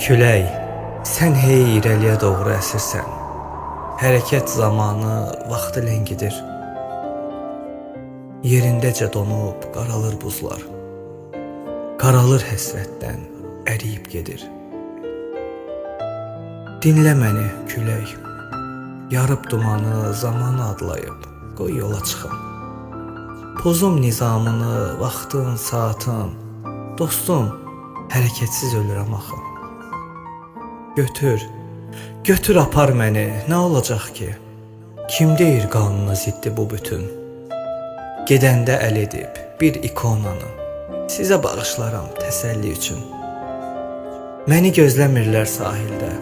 Külək, sən hey irəliyə doğru əsirsən. Hərəkət zamanı vaxtı ləngidir. Yerindəcə donub qaralır buzlar. Qaralır həsrətdən, əriyib gedir. Dinlə məni külək, yarıb dumanı zamanı adlayıb, qoy yola çıxım. Pozum nizamını, vaxtın, saatın, dostum, hərəkətsiz ölürəm axı. Götür apar məni, nə olacaq ki? Kim deyir qanuna ziddi bu bütün? Gedəndə əl edib bir ikonanı sizə bağışlaram təsəlli üçün. Məni gözləmirlər sahildə,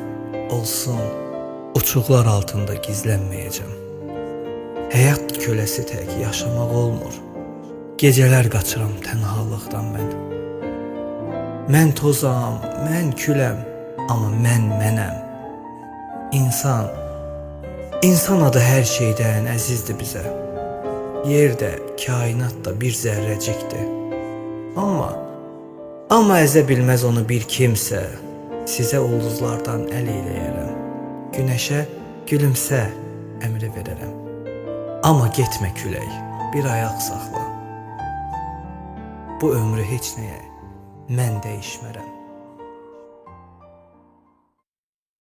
olsun, uçuqlar altında gizlənməyəcəm. Həyat köləsi tək yaşamaq olmur, gecələr qaçıram tənhalıqdan mən. Mən tozam, mən küləm, amma mən mənəm. İnsan adı hər şeydən əzizdir bizə. Yer də, kainat da bir zərrəcikdir. Amma əzə bilməz onu bir kimsə. Sizə ulduzlardan əl eyləyərəm. Günəşə gülümsə əmri verərəm. Amma getmə külək, bir ayaq saxla. Bu ömrü heç nəyə mən dəyişmərəm.